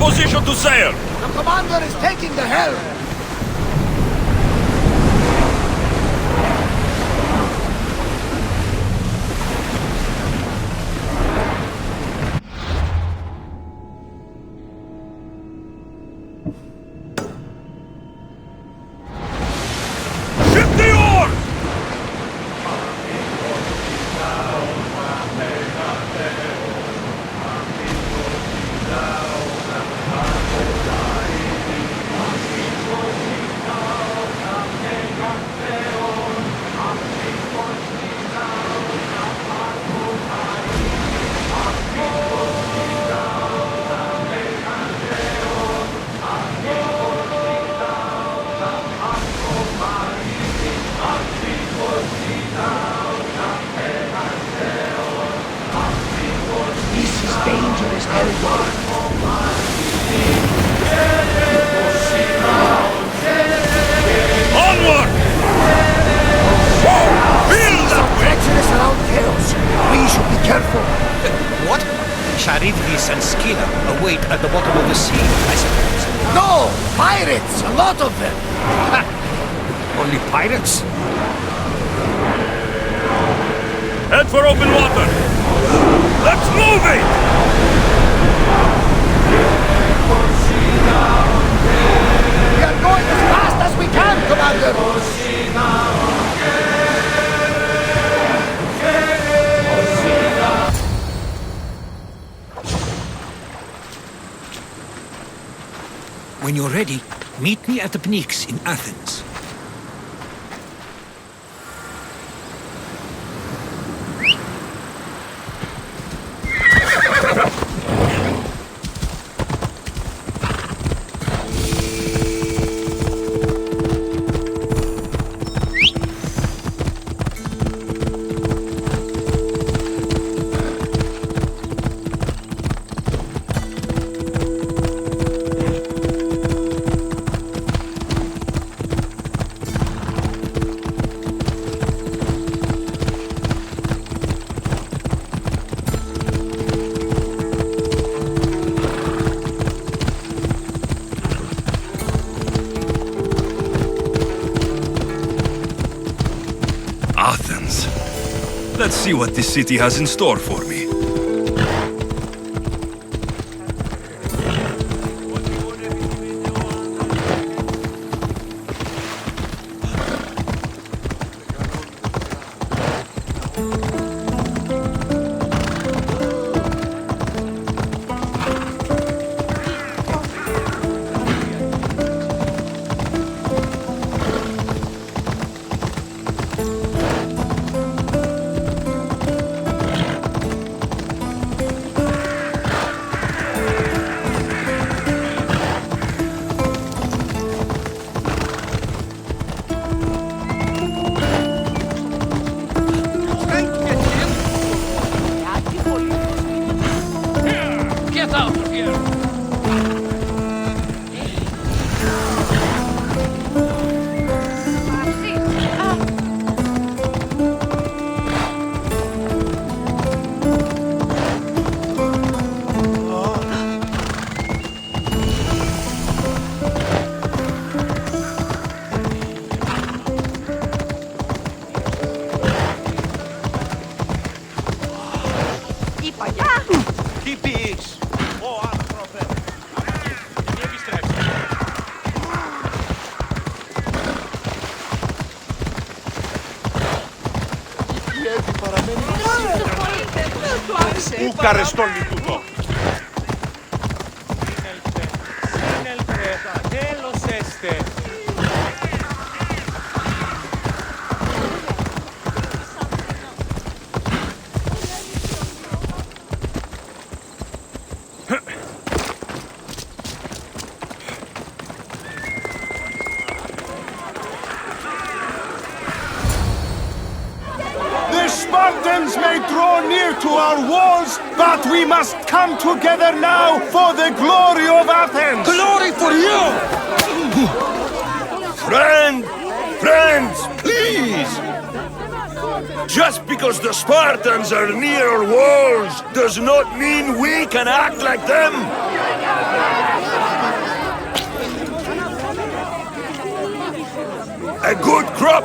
position to sail! The commander is taking the helm! Ship the oar! This is dangerous territory. Onward! Feel that way! Treacherous around chaos. We should be careful. What? Charybdis and Scylla await at the bottom of the sea, I suppose. No! Pirates! A lot of them! Only pirates? Head for open water! Let's move it! We are going as fast as we can, Commander! When you're ready, meet me at the Pnyx in Athens. Athens. Let's see what this city has in store for me. Get out of here! Τι πεις! Ο άνθρωπε! Μη επιστρέψει! Η Εύη παραμένει μαζί. Πού καρεστόλι τούτο! Συνέλθε, τέλος έστε. The Spartans may draw near to our walls, but we must come together now for the glory of Athens! Glory for you! Friends, please! Just because the Spartans are near our walls does not mean we can act like them! A good crop?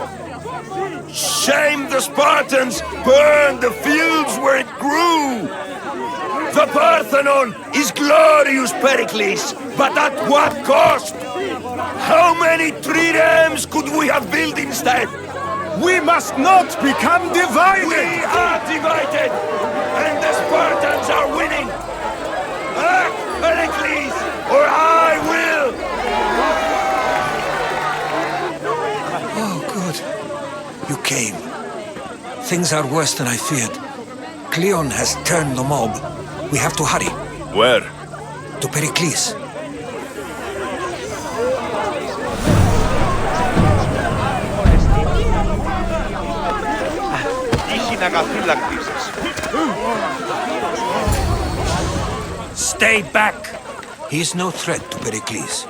Shame the Spartans burned the fields where it grew! The Parthenon is glorious, Pericles, but at what cost? How many triremes could we have built instead? We must not become divided! We are divided, and the Spartans are winning! Act, Pericles, or I will! Oh, good. You came. Things are worse than I feared. Cleon has turned the mob. We have to hurry. Where? To Pericles. Stay back! He is no threat to Pericles.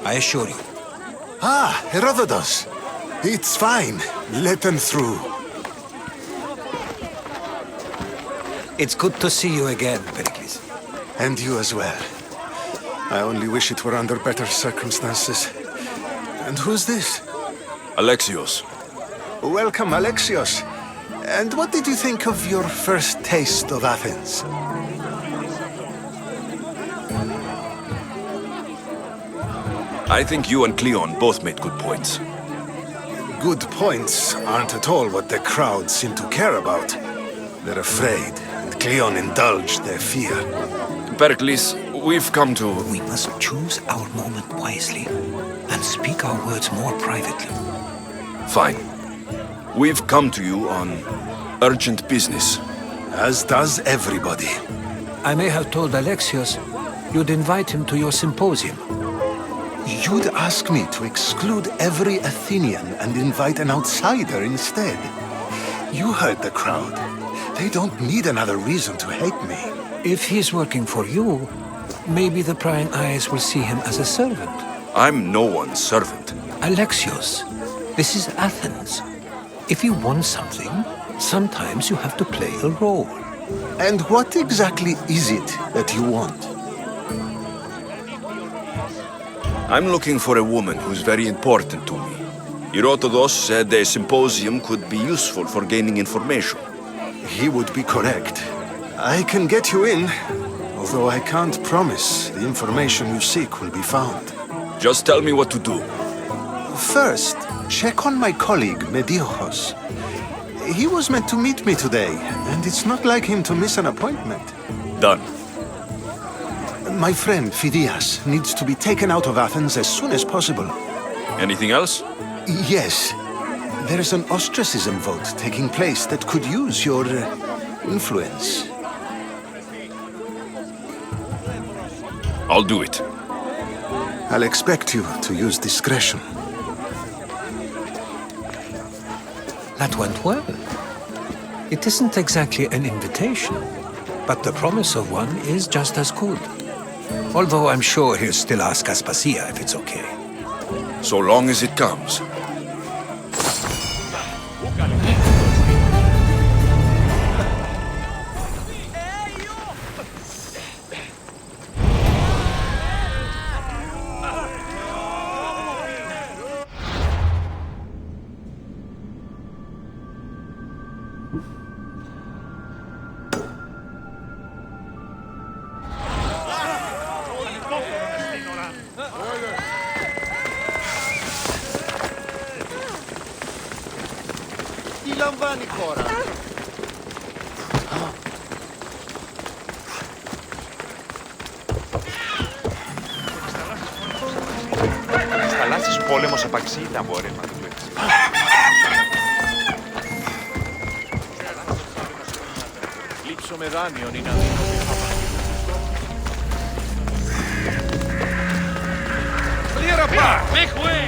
I assure you. Ah, Herodotus. It's fine. Let them through. It's good to see you again, Pericles. And you as well. I only wish it were under better circumstances. And who's this? Alexios. Welcome, Alexios. And what did you think of your first taste of Athens? I think you and Cleon both made good points. Good points aren't at all what the crowd seem to care about. They're afraid, and Cleon indulged their fear. Pericles, we've come to... We must choose our moment wisely and speak our words more privately. Fine. We've come to you on urgent business. As does everybody. I may have told Alexios you'd invite him to your symposium. You'd ask me to exclude every Athenian and invite an outsider instead. You heard the crowd. They don't need another reason to hate me. If he's working for you, maybe the prying eyes will see him as a servant. I'm no one's servant. Alexios, this is Athens. If you want something, sometimes you have to play a role. And what exactly is it that you want? I'm looking for a woman who's very important to me. Herodotus said a symposium could be useful for gaining information. He would be correct. I can get you in, although I can't promise the information you seek will be found. Just tell me what to do. First, check on my colleague, Mediochos. He was meant to meet me today, and it's not like him to miss an appointment. Done. My friend, Phidias, needs to be taken out of Athens as soon as possible. Anything else? Yes. There is an ostracism vote taking place that could use your influence. I'll do it. I'll expect you to use discretion. That went well. It isn't exactly an invitation, but the promise of one is just as good. Although I'm sure he'll still ask Aspasia if it's okay. So long as it comes. Τι λαμβάνει η χώρα? Στις θαλάσσιες πόλεμος απαξίει τα εμπόρευμα του έτσι. Λείψω με δάνειον είναι αδύνατο. Clear apart! Make way!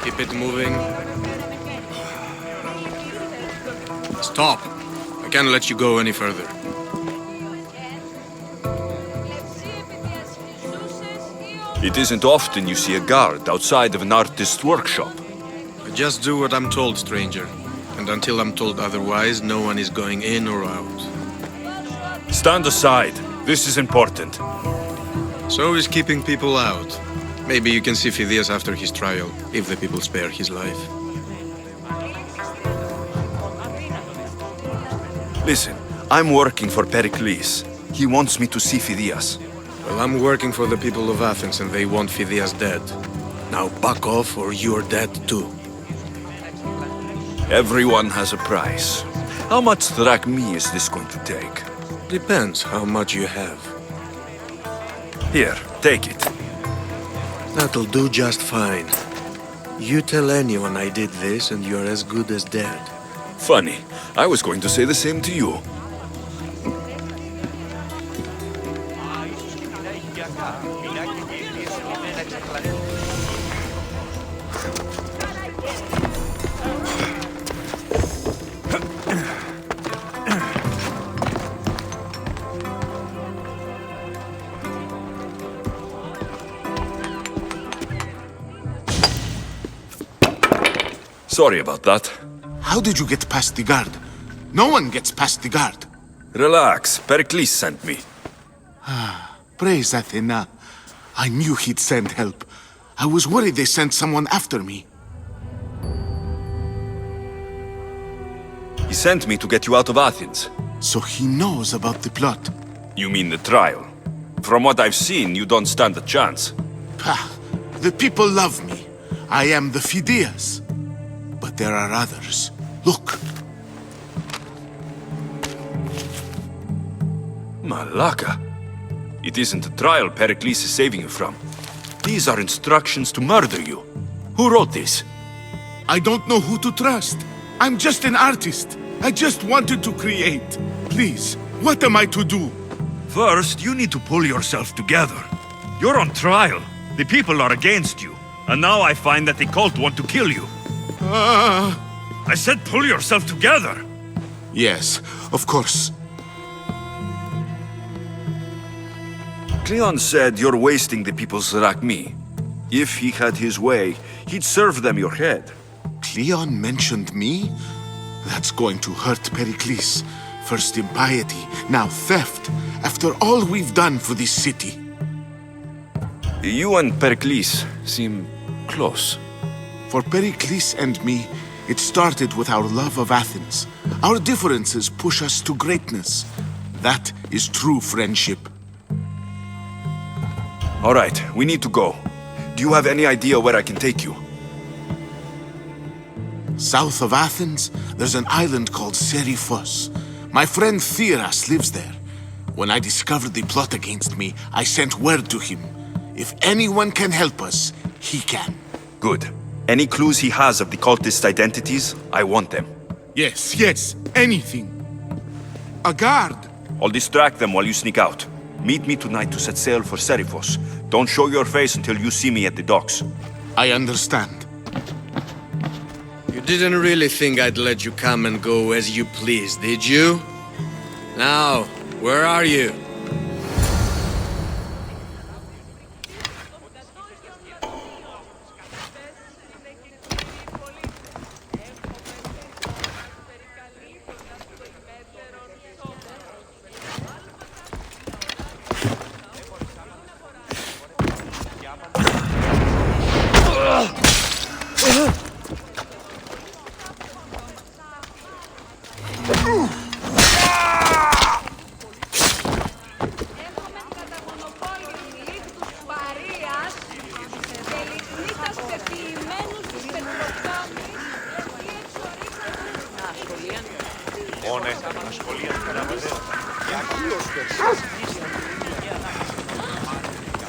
Keep it moving. Stop! I can't let you go any further. It isn't often you see a guard outside of an artist's workshop. I just do what I'm told, stranger. And until I'm told otherwise, no one is going in or out. Stand aside. This is important. So is keeping people out. Maybe you can see Phidias after his trial, if the people spare his life. Listen, I'm working for Pericles. He wants me to see Phidias. Well, I'm working for the people of Athens and they want Phidias dead. Now back off or you're dead too. Everyone has a price. How much drachmae is this going to take? Depends how much you have. Here, take it. That'll do just fine. You tell anyone I did this and you're as good as dead. Funny. I was going to say the same to you. Sorry about that. How did you get past the guard? No one gets past the guard. Relax. Pericles sent me. Praise Athena. I knew he'd send help. I was worried they sent someone after me. He sent me to get you out of Athens. So he knows about the plot. You mean the trial? From what I've seen, you don't stand a chance. Pah, the people love me. I am the Phidias. But there are others. Look. Malaka. It isn't a trial Pericles is saving you from. These are instructions to murder you. Who wrote this? I don't know who to trust. I'm just an artist. I just wanted to create. Please, what am I to do? First, you need to pull yourself together. You're on trial. The people are against you. And now I find that the cult want to kill you. I said pull yourself together. Yes, of course. Cleon said you're wasting the people's drachmae. If he had his way, he'd serve them your head. Cleon mentioned me? That's going to hurt Pericles. First impiety, now theft. After all we've done for this city. You and Pericles seem close. For Pericles and me, it started with our love of Athens. Our differences push us to greatness. That is true friendship. All right, we need to go. Do you have any idea where I can take you? South of Athens, there's an island called Seriphos. My friend Theras lives there. When I discovered the plot against me, I sent word to him. If anyone can help us, he can. Good. Any clues he has of the cultist identities, I want them. Yes, anything. A guard. I'll distract them while you sneak out. Meet me tonight to set sail for Seriphos. Don't show your face until you see me at the docks. I understand. You didn't really think I'd let you come and go as you please, did you? Now, where are you?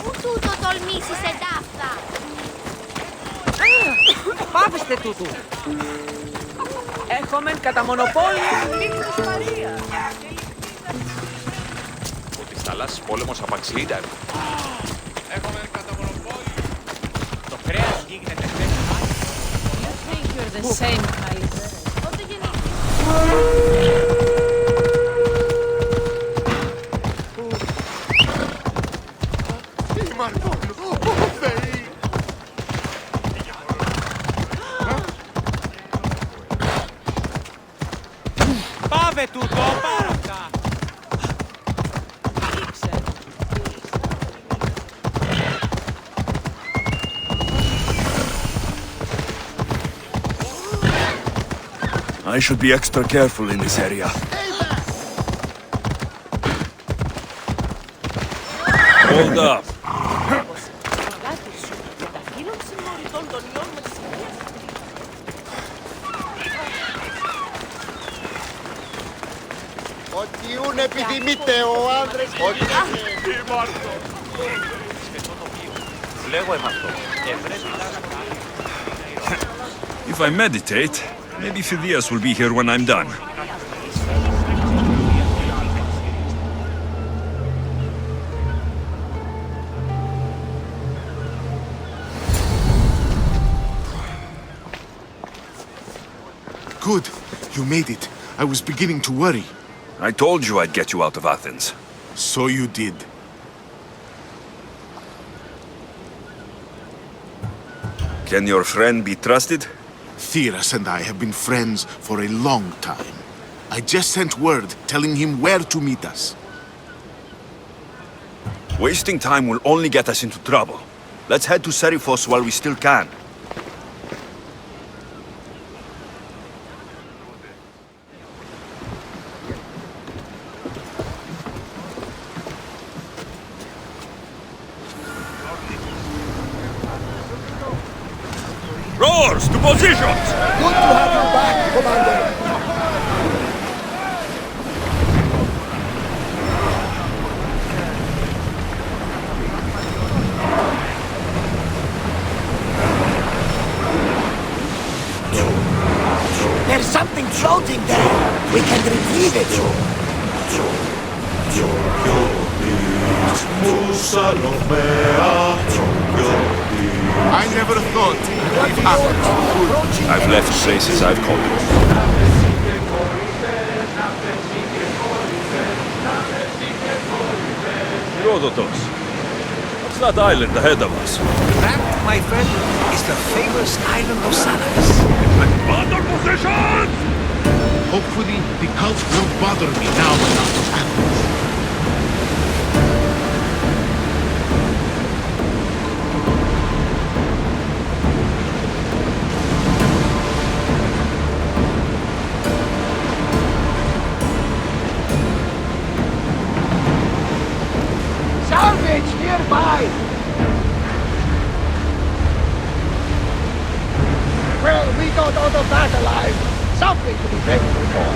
Πού τούτο τολμήσεις εντάφτα. Πάψτε τούτου. Έχομεν κατά μονοπόλιο την λύκη της Μαρίας. Ο της θαλάσσης πόλεμος απαξιείται. Έχομεν κατά μονοπόλιο. Το κρέας γίνεται τεχνές. You think you're the same height. Πότε γεννήθηκε. Πάμε τούτο, πάρα αυτά. Ήξε. I should be extra careful in this area. Hold up. Ό,τι επιθυμείτε ο άνδρες. If I meditate, maybe Phidias will be here when I'm done. Good. You made it. I was beginning to worry. I told you I'd get you out of Athens. So you did. Can your friend be trusted? Theras and I have been friends for a long time. I just sent word telling him where to meet us. Wasting time will only get us into trouble. Let's head to Seriphos while we still can. Rowers, to positions! Good to have you back, Commander. There's something floating there. We can retrieve it. I never thought it happened. I've left places I've conquered. Herodotus, what's that island ahead of us? That, my friend, is the famous island of Salamis. Under position! Hopefully, the cult won't bother me now I'm out of Athens. Salvage nearby. Well, we got out of that alive. Something to be thankful for.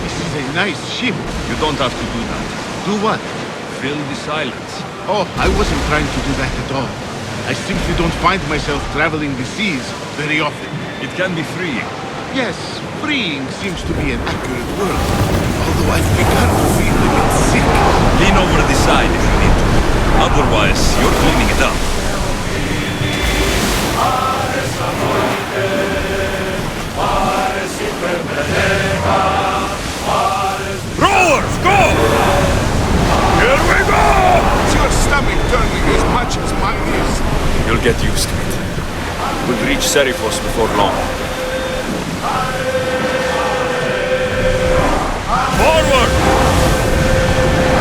This is a nice ship. You don't have to do that. Do what? Fill the silence. Oh, I wasn't trying to do that at all. I simply don't find myself traveling the seas very often. It can be freeing. Yes, freeing seems to be an accurate word. Although I've begun to feel a bit sick. Lean over the side if you need to. Otherwise, you're cleaning it up. Rowers, go! Here we go! Is your stomach turning as much as mine is? You'll get used to it. We'll reach Seriphos before long. Forward!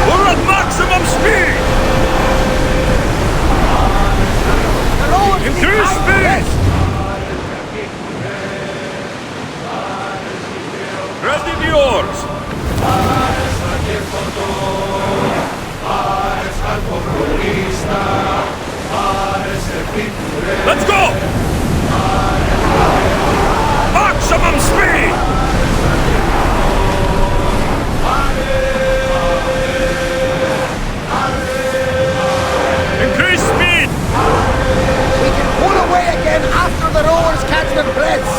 We're at maximum speed! Increase speed! Ready the oars! Let's go! Maximum speed! Increase speed! We can pull away again after the rowers catch their breaths.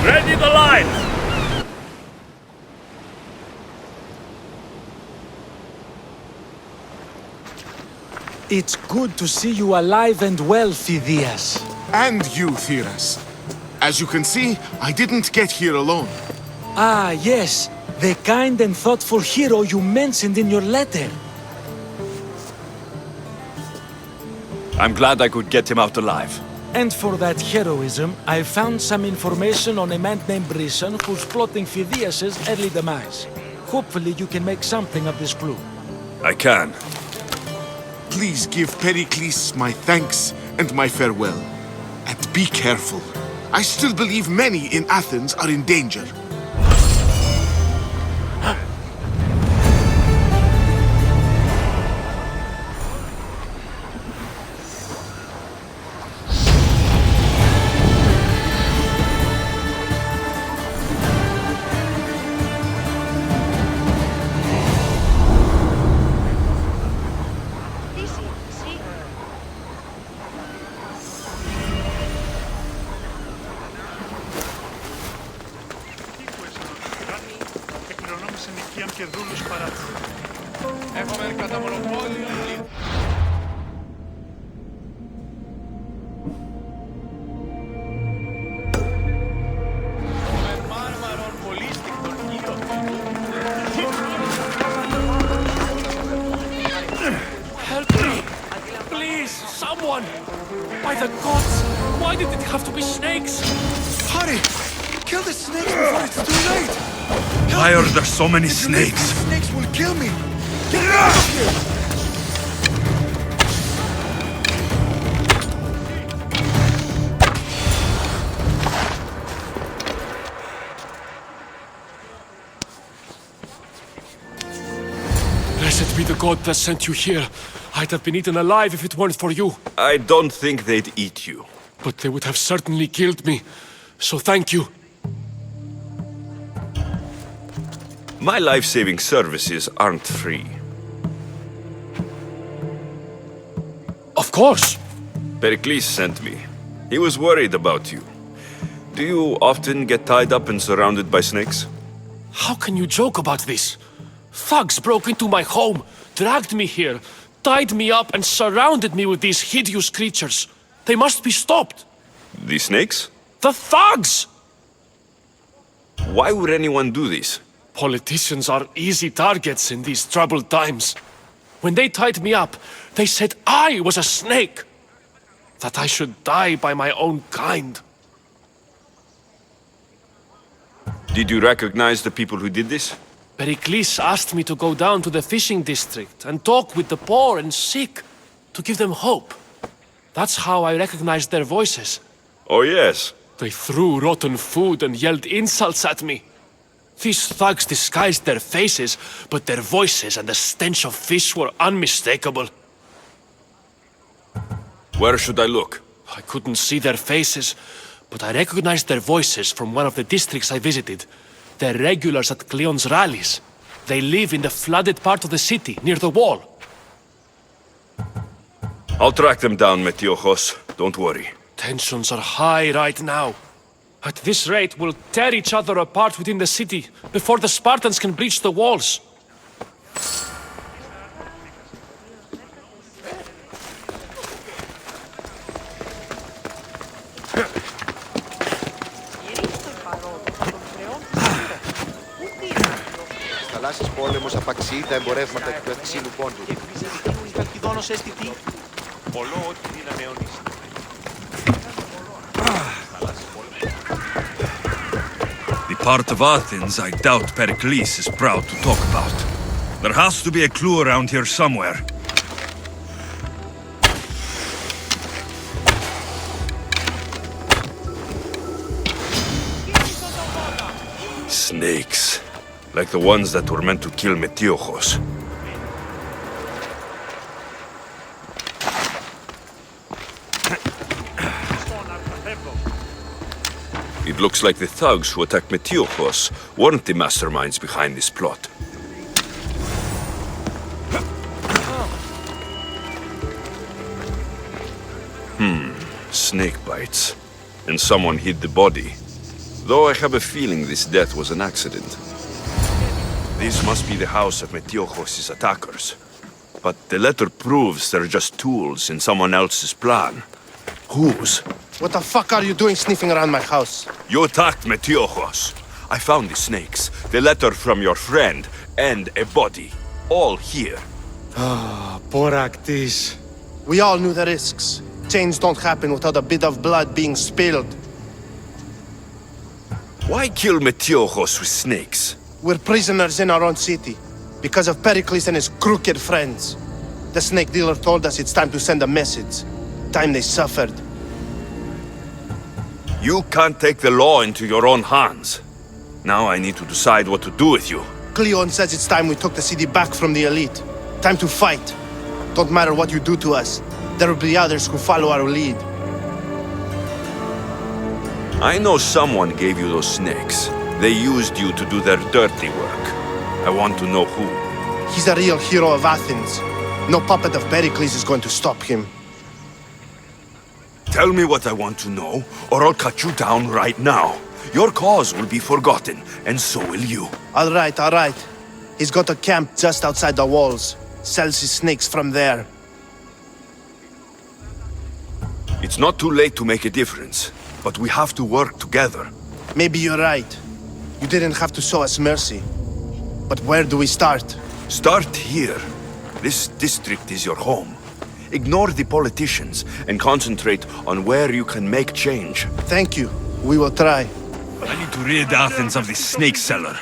Ready the line! It's good to see you alive and well, Phidias. And you, Theras. As you can see, I didn't get here alone. Ah, yes. The kind and thoughtful hero you mentioned in your letter. I'm glad I could get him out alive. And for that heroism, I found some information on a man named Brisson who's plotting Phidias' early demise. Hopefully you can make something of this clue. I can. Please give Pericles my thanks and my farewell. And be careful. I still believe many in Athens are in danger. Έχουμε κατά μονοπόλιο. Με μάρμαρον πολύ στικτον κύριο. Help me! Please, someone! By the gods! Why did it have to be snakes? Hurry! Kill the snakes before it's too late! Why are there so many snakes? The snakes will kill me! Get me out of here! Blessed be the god that sent you here. I'd have been eaten alive if it weren't for you. I don't think they'd eat you. But they would have certainly killed me. So thank you. My life-saving services aren't free. Of course. Pericles sent me. He was worried about you. Do you often get tied up and surrounded by snakes? How can you joke about this? Thugs broke into my home, dragged me here, tied me up and surrounded me with these hideous creatures. They must be stopped. The snakes? The thugs! Why would anyone do this? Politicians are easy targets in these troubled times. When they tied me up, they said I was a snake. That I should die by my own kind. Did you recognize the people who did this? Pericles asked me to go down to the fishing district and talk with the poor and sick, to give them hope. That's how I recognized their voices. Oh yes. They threw rotten food and yelled insults at me. These thugs disguised their faces, but their voices and the stench of fish were unmistakable. Where should I look? I couldn't see their faces, but I recognized their voices from one of the districts I visited. They're regulars at Cleon's rallies. They live in the flooded part of the city, near the wall. I'll track them down, Metiochos. Don't worry. Tensions are high right now. At this rate, we'll tear each other apart within the city before the Spartans can breach the walls. Θαλάσσης πόλεμος απαξιεί τα εμπορεύματα του ευξήνου πόντου. Και επίσης δικαιούν οι Καλκιδόνος αισθητή. Πολλό ό,τι δύναμη αιώνης. The part of Athens I doubt Pericles is proud to talk about. There has to be a clue around here somewhere. Snakes. Like the ones that were meant to kill Metiochos. It looks like the thugs who attacked Metiochos weren't the masterminds behind this plot. Snake bites. And someone hid the body. Though I have a feeling this death was an accident. This must be the house of Metiochos' attackers. But the letter proves they're just tools in someone else's plan. Whose? What the fuck are you doing sniffing around my house? You attacked Metiochos. I found the snakes, the letter from your friend, and a body. All here. Poor Actis. We all knew the risks. Change don't happen without a bit of blood being spilled. Why kill Metiochos with snakes? We're prisoners in our own city, because of Pericles and his crooked friends. The snake dealer told us it's time to send a message. Time they suffered. You can't take the law into your own hands. Now I need to decide what to do with you. Cleon says it's time we took the city back from the elite. Time to fight. Don't matter what you do to us, there will be others who follow our lead. I know someone gave you those snakes. They used you to do their dirty work. I want to know who. He's a real hero of Athens. No puppet of Pericles is going to stop him. Tell me what I want to know, or I'll cut you down right now. Your cause will be forgotten, and so will you. All right. He's got a camp just outside the walls. Sells his snakes from there. It's not too late to make a difference, but we have to work together. Maybe you're right. You didn't have to show us mercy. But where do we start? Start here. This district is your home. Ignore the politicians and concentrate on where you can make change. Thank you. We will try. I need to rid Athens of this snake seller.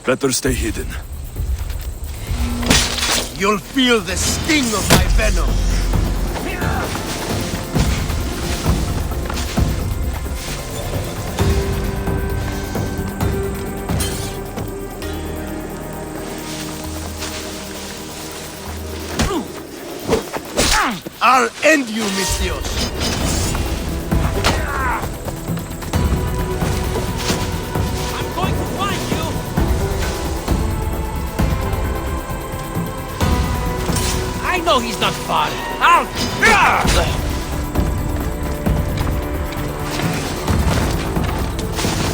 Better stay hidden. You'll feel the sting of my venom. I'll end you, Mystios. No, he's not far.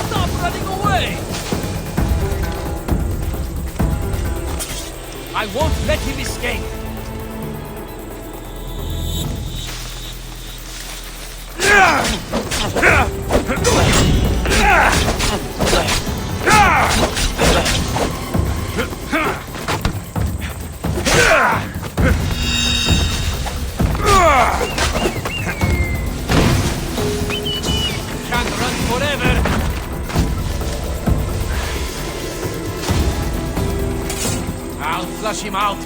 Stop running away! I won't let him escape. Can't run forever. I'll flush him out.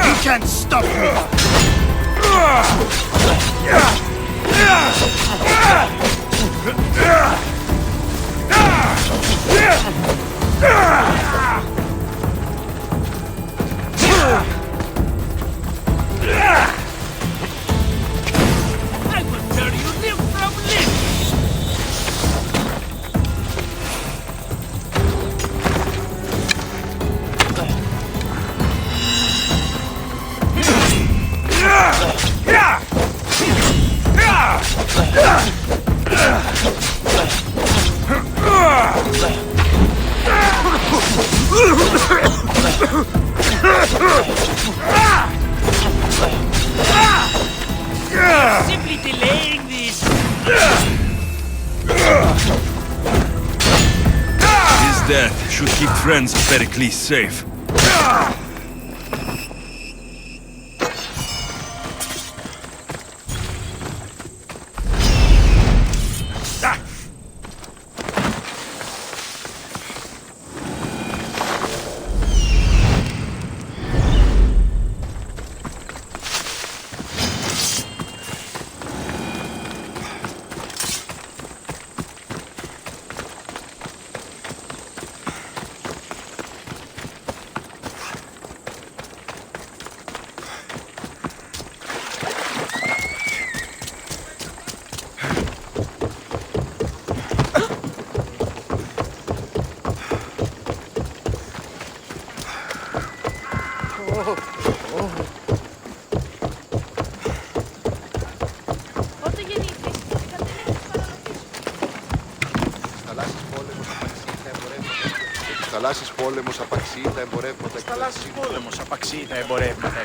You can't stop me! I will turn you limb from limb. death should keep friends of Pericles safe. Πότε γεννήθηκες? Θαλάσσης πόλεμος απαξιεί τα εμπορεύματα. Θαλάσσης πόλεμος απαξιεί τα εμπορεύματα.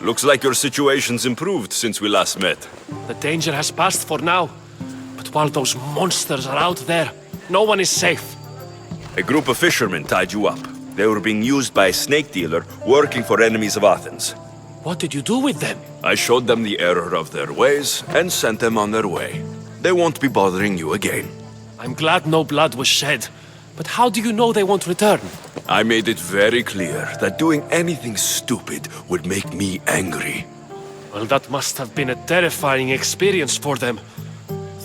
Looks like your situation's improved since we last met. The danger has passed for now. But while those monsters are out there, no one is safe. A group of fishermen tied you up. They were being used by a snake dealer working for enemies of Athens. What did you do with them? I showed them the error of their ways and sent them on their way. They won't be bothering you again. I'm glad no blood was shed. But how do you know they won't return? I made it very clear that doing anything stupid would make me angry. Well, that must have been a terrifying experience for them.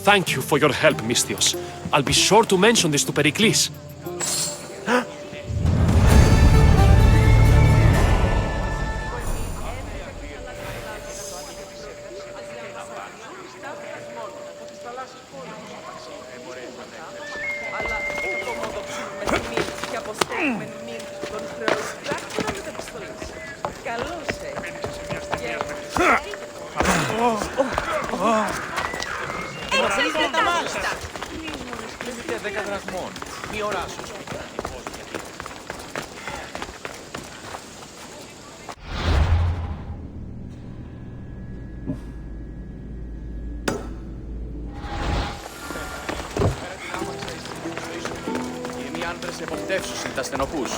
Thank you for your help, Mystios. I'll be sure to mention this to Pericles. Οι άνδρες εποπτεύσουσιν τα στενοπούς.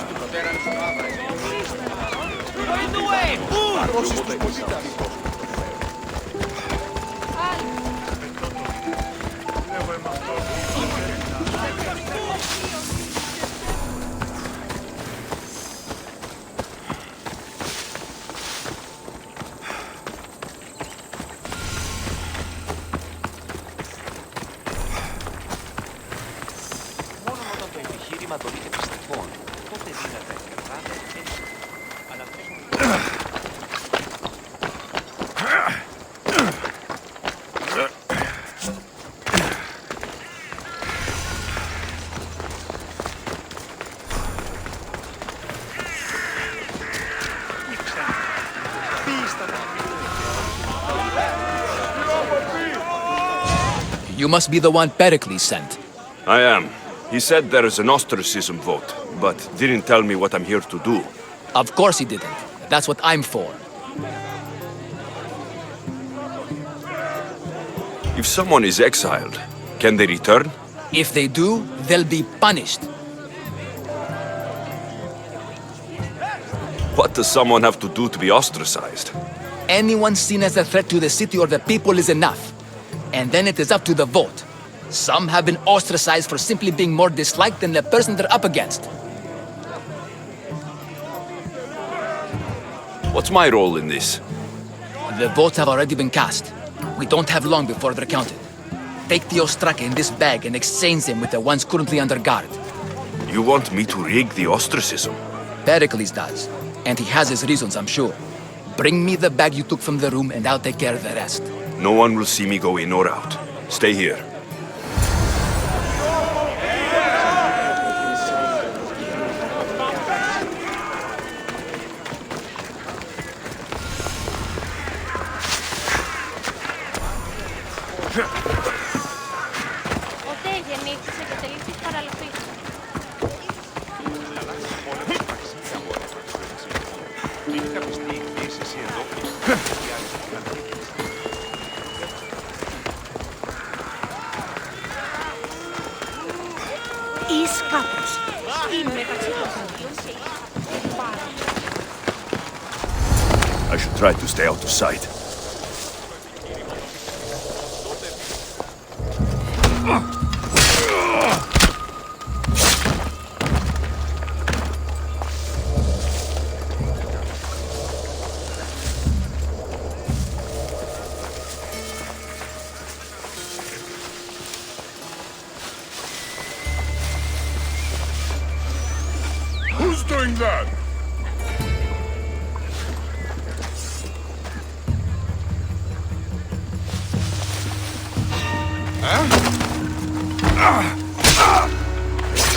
You must be the one Pericles sent. I am. He said there is an ostracism vote, but didn't tell me what I'm here to do. Of course he didn't. That's what I'm for. If someone is exiled, can they return? If they do, they'll be punished. What does someone have to do to be ostracized? Anyone seen as a threat to the city or the people is enough. And then it is up to the vote. Some have been ostracized for simply being more disliked than the person they're up against. What's my role in this? The votes have already been cast. We don't have long before they're counted. Take the ostraka in this bag and exchange them with the ones currently under guard. You want me to rig the ostracism? Pericles does. And he has his reasons, I'm sure. Bring me the bag you took from the room and I'll take care of the rest. No one will see me go in or out. Stay here. Ποτέ γεννήθησε και τελείχθης παραλογής. try to stay out of sight. Who's doing that?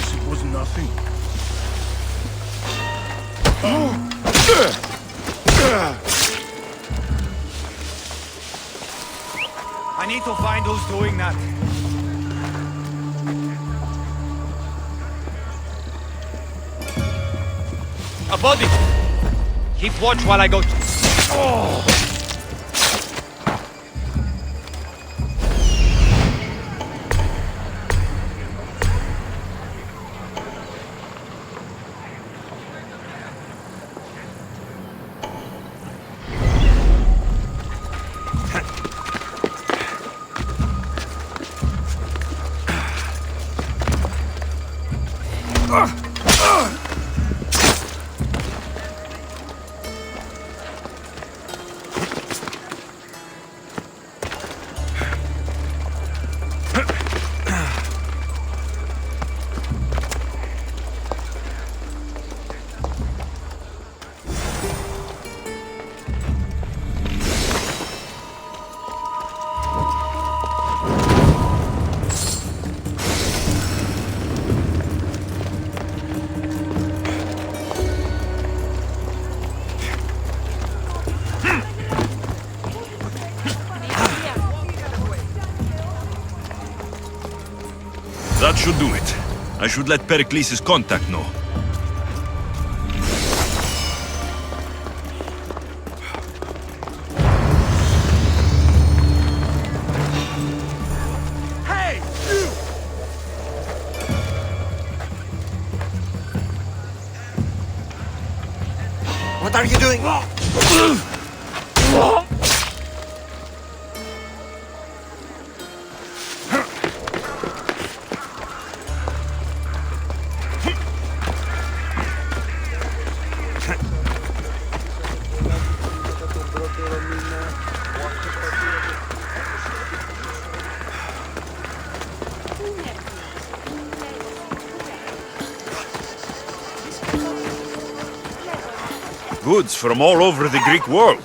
It was nothing. I need to find who's doing that. A body! Keep watch while I go... Oh! That should do it. I should let Pericles' contact know. Hey! You! What are you doing? Goods from all over the Greek world.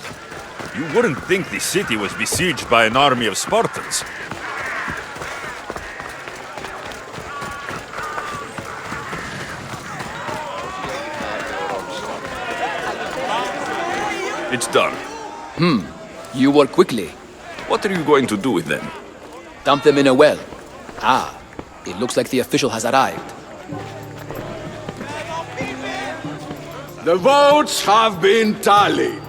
You wouldn't think the city was besieged by an army of Spartans. It's done. You work quickly. What are you going to do with them? Dump them in a well. Ah, it looks like the official has arrived. The votes have been tallied.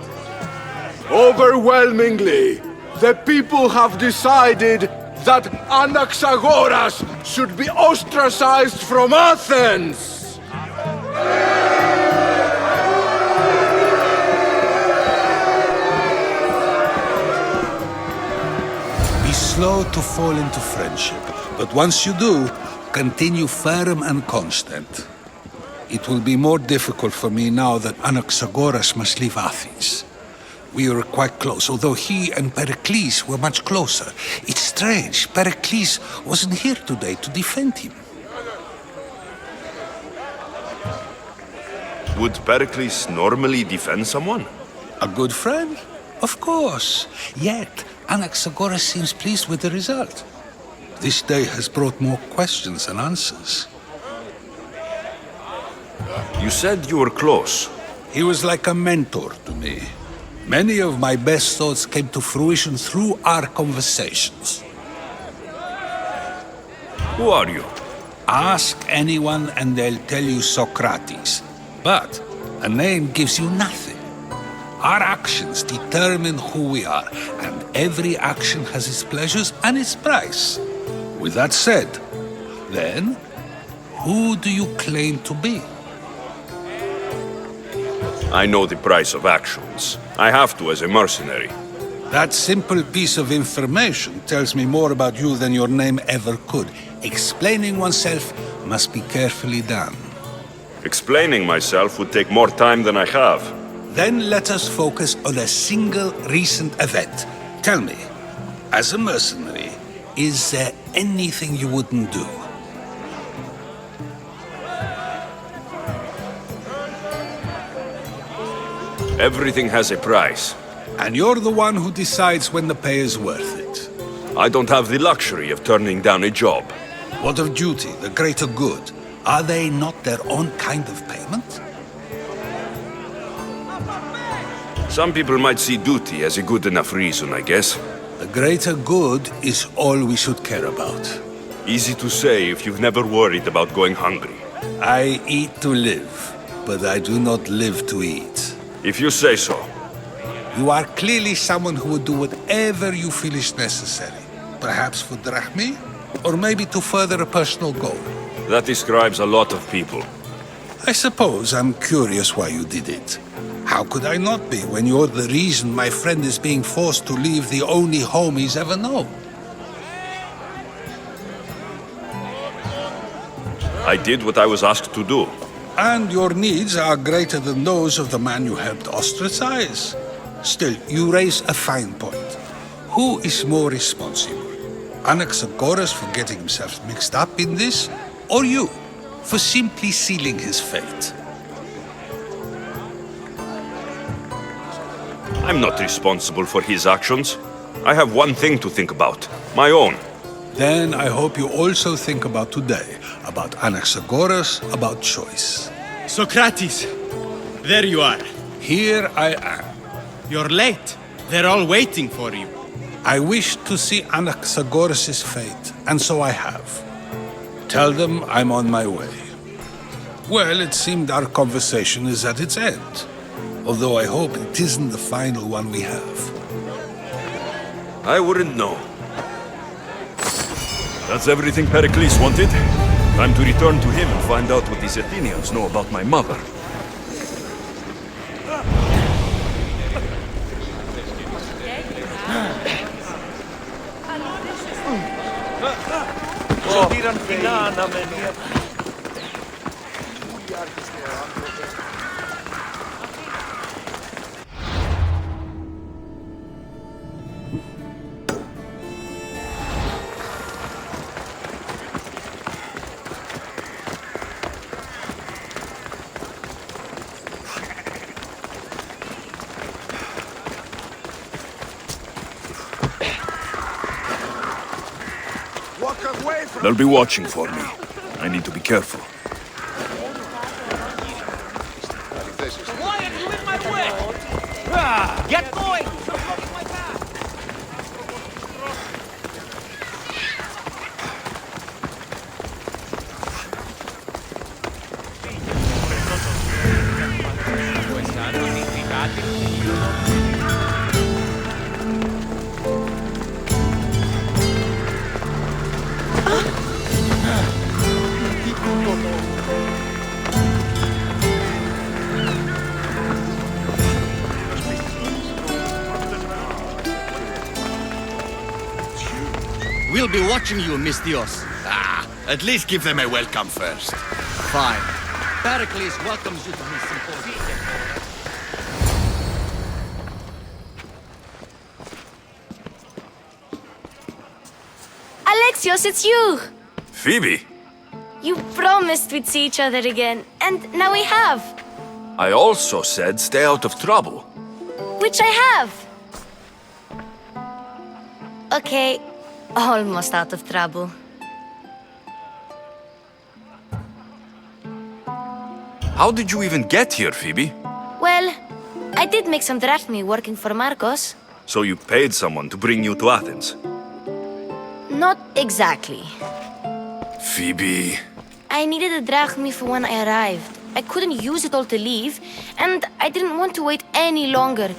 Overwhelmingly, the people have decided that Anaxagoras should be ostracized from Athens! Be slow to fall into friendship, but once you do, continue firm and constant. It will be more difficult for me now that Anaxagoras must leave Athens. We were quite close, although he and Pericles were much closer. It's strange, Pericles wasn't here today to defend him. Would Pericles normally defend someone? A good friend? Of course. Yet, Anaxagoras seems pleased with the result. This day has brought more questions than answers. You said you were close. He was like a mentor to me. Many of my best thoughts came to fruition through our conversations. Who are you? Ask anyone and they'll tell you Socrates. But a name gives you nothing. Our actions determine who we are, and every action has its pleasures and its price. With that said, then, who do you claim to be? I know the price of actions. I have to as a mercenary. That simple piece of information tells me more about you than your name ever could. Explaining oneself must be carefully done. Explaining myself would take more time than I have. Then let us focus on a single recent event. Tell me, as a mercenary, is there anything you wouldn't do? Everything has a price. And you're the one who decides when the pay is worth it. I don't have the luxury of turning down a job. What of duty, the greater good? Are they not their own kind of payment? Some people might see duty as a good enough reason, I guess. The greater good is all we should care about. Easy to say if you've never worried about going hungry. I eat to live, but I do not live to eat. If you say so. You are clearly someone who would do whatever you feel is necessary. Perhaps for drachmi, or maybe to further a personal goal. That describes a lot of people. I suppose I'm curious why you did it. How could I not be when you're the reason my friend is being forced to leave the only home he's ever known? I did what I was asked to do. And your needs are greater than those of the man you helped ostracize. Still, you raise a fine point. Who is more responsible? Anaxagoras for getting himself mixed up in this, or you for simply sealing his fate? I'm not responsible for his actions. I have one thing to think about, my own. Then I hope you also think about today, about Anaxagoras, about choice. Socrates! There you are. Here I am. You're late. They're all waiting for you. I wish to see Anaxagoras' fate, and so I have. Tell them I'm on my way. Well, it seemed our conversation is at its end. Although I hope it isn't the final one we have. I wouldn't know. That's everything Pericles wanted. Time to return to him and find out what these Athenians know about my mother. They'll be watching for me. I need to be careful. Why are you in my way? Get going! We'll be watching you, Mistios. At least give them a welcome first. Fine. Pericles welcomes you to his symposium. Alexios, it's you! Phoebe! You promised we'd see each other again, and now we have. I also said stay out of trouble. Which I have. Okay, almost out of trouble. How did you even get here, Phoebe? Well, I did make some drachmi working for Marcos. So you paid someone to bring you to Athens? Not exactly. Phoebe... I needed a drachmi for when I arrived. I couldn't use it all to leave, and I didn't want to wait any longer.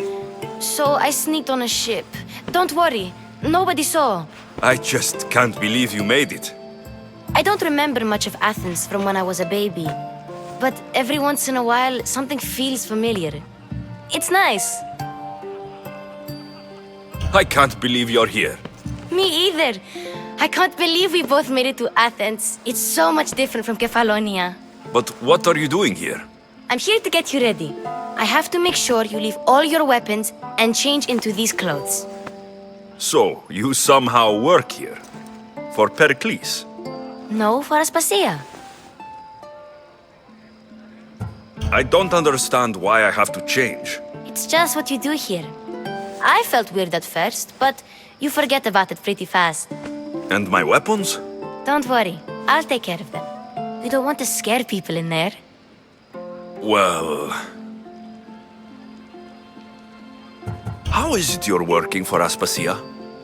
So I sneaked on a ship. Don't worry, nobody saw. I just can't believe you made it. I don't remember much of Athens from when I was a baby. But every once in a while, something feels familiar. It's nice. I can't believe you're here. Me either. I can't believe we both made it to Athens. It's so much different from Kefalonia. But what are you doing here? I'm here to get you ready. I have to make sure you leave all your weapons and change into these clothes. So, you somehow work here? For Pericles? No, for Aspasia. I don't understand why I have to change. It's just what you do here. I felt weird at first, but you forget about it pretty fast. And my weapons? Don't worry, I'll take care of them. You don't want to scare people in there. Well... How is it you're working for Aspasia?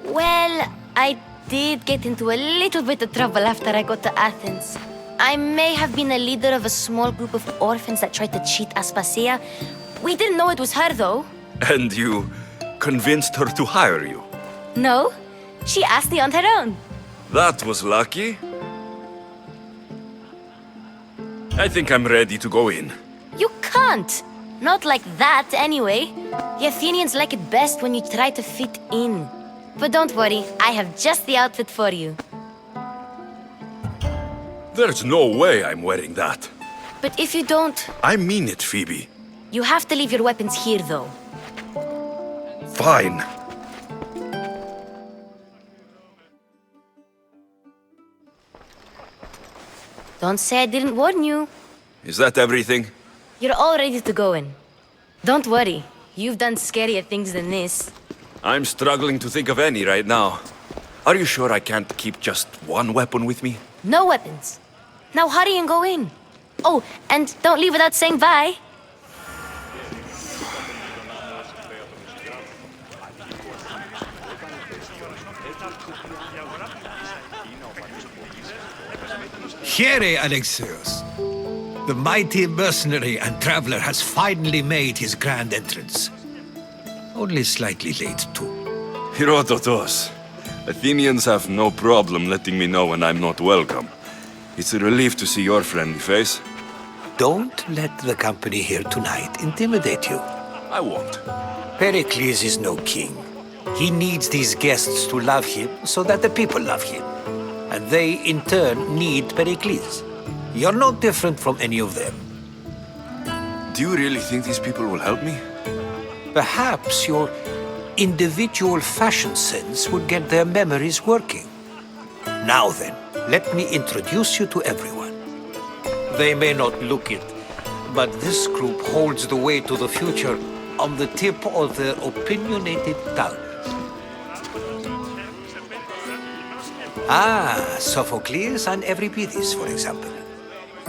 Well, I did get into a little bit of trouble after I got to Athens. I may have been a leader of a small group of orphans that tried to cheat Aspasia. We didn't know it was her, though. And you convinced her to hire you? No, she asked me on her own. That was lucky. I think I'm ready to go in. You can't. Not like that, anyway. The Athenians like it best when you try to fit in. But don't worry, I have just the outfit for you. There's no way I'm wearing that. But if you don't... I mean it, Phoebe. You have to leave your weapons here, though. Fine. Don't say I didn't warn you. Is that everything? You're all ready to go in. Don't worry, you've done scarier things than this. I'm struggling to think of any right now. Are you sure I can't keep just one weapon with me? No weapons. Now hurry and go in. Oh, and don't leave without saying bye. Here, Alexios. The mighty mercenary and traveler has finally made his grand entrance. Only slightly late, too. Herodotus. Athenians have no problem letting me know when I'm not welcome. It's a relief to see your friendly face. Don't let the company here tonight intimidate you. I won't. Pericles is no king. He needs these guests to love him so that the people love him. And they, in turn, need Pericles. You're no different from any of them. Do you really think these people will help me? Perhaps your individual fashion sense would get their memories working. Now then, let me introduce you to everyone. They may not look it, but this group holds the way to the future on the tip of their opinionated tongues. Sophocles and Euripides, for example.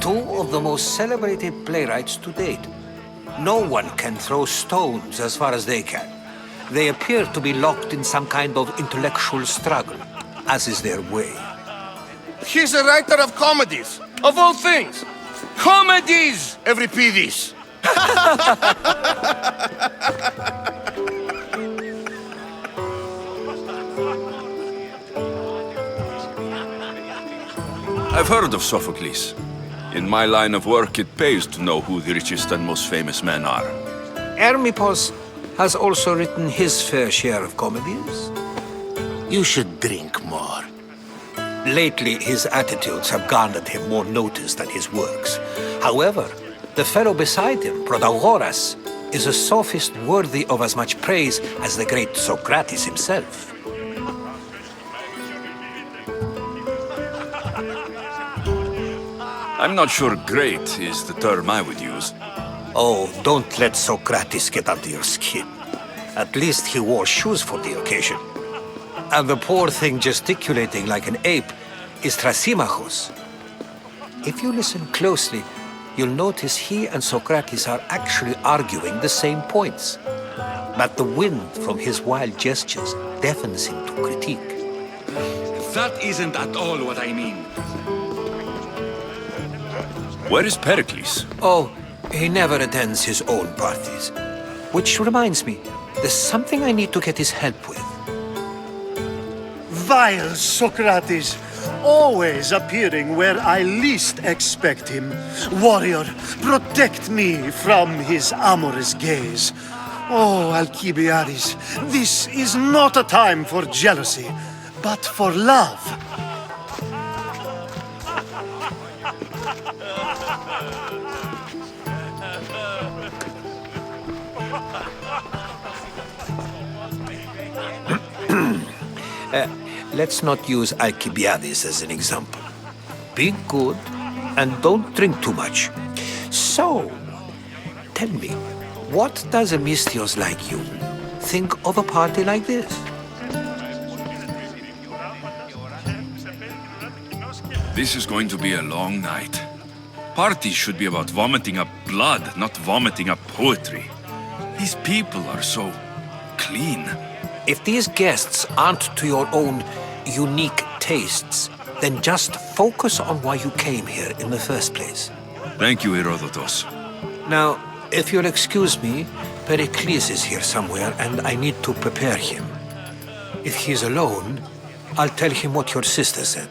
Two of the most celebrated playwrights to date. No one can throw stones as far as they can. They appear to be locked in some kind of intellectual struggle, as is their way. He's a writer of comedies, of all things. Comedies, Euripides. I've heard of Sophocles. In my line of work, it pays to know who the richest and most famous men are. Hermippos has also written his fair share of comedies. You should drink more. Lately, his attitudes have garnered him more notice than his works. However, the fellow beside him, Protagoras, is a sophist worthy of as much praise as the great Socrates himself. I'm not sure great is the term I would use. Oh, don't let Socrates get under your skin. At least he wore shoes for the occasion. And the poor thing gesticulating like an ape is Thrasymachos. If you listen closely, you'll notice he and Socrates are actually arguing the same points. But the wind from his wild gestures deafens him to critique. That isn't at all what I mean. Where is Pericles? Oh, he never attends his own parties. Which reminds me, there's something I need to get his help with. Vile Socrates, always appearing where I least expect him. Warrior, protect me from his amorous gaze. Oh, Alcibiades, this is not a time for jealousy, but for love. Let's not use Alcibiades as an example. Be good and don't drink too much. So, tell me, what does a Misthios like you think of a party like this? This is going to be a long night. Parties should be about vomiting up blood, not vomiting up poetry. These people are so clean. If these guests aren't to your own unique tastes, then just focus on why you came here in the first place. Thank you, Herodotus. Now, if you'll excuse me, Pericles is here somewhere and I need to prepare him. If he's alone, I'll tell him what your sister said.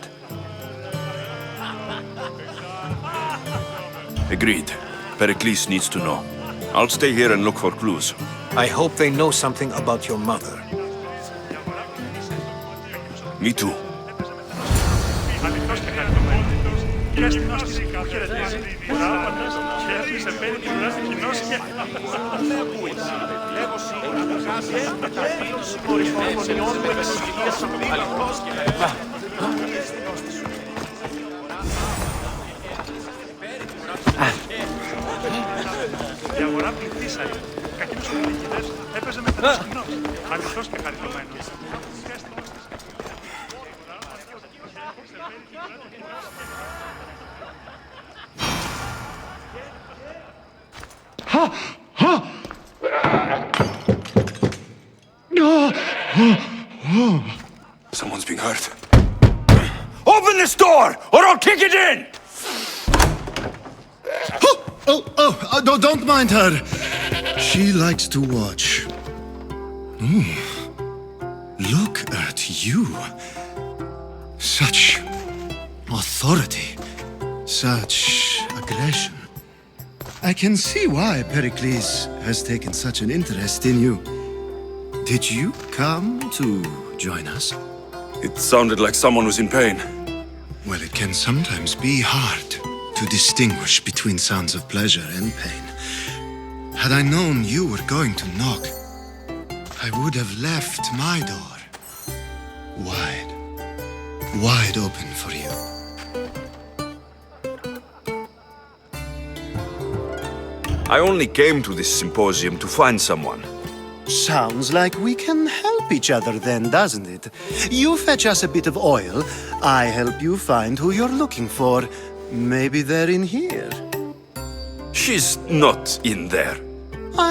Agreed. Pericles needs to know. I'll stay here and look for clues. I hope they know something about your mother. Me too. Η αγορά πληθύσαρε. Κακίνος ο νικητές έπαιζε με τους κοινούς. Αληθώς και χαριτωμένος. Someone's being hurt. Open this door, or I'll kick it in! Don't mind her. She likes to watch. Look at you. Such authority. Such aggression. I can see why Pericles has taken such an interest in you. Did you come to join us? It sounded like someone was in pain. Well, it can sometimes be hard to distinguish between sounds of pleasure and pain. Had I known you were going to knock, I would have left my door wide open for you. I only came to this symposium to find someone. Sounds like we can help each other then, doesn't it? You fetch us a bit of oil, I help you find who you're looking for. Maybe they're in here. She's not in there.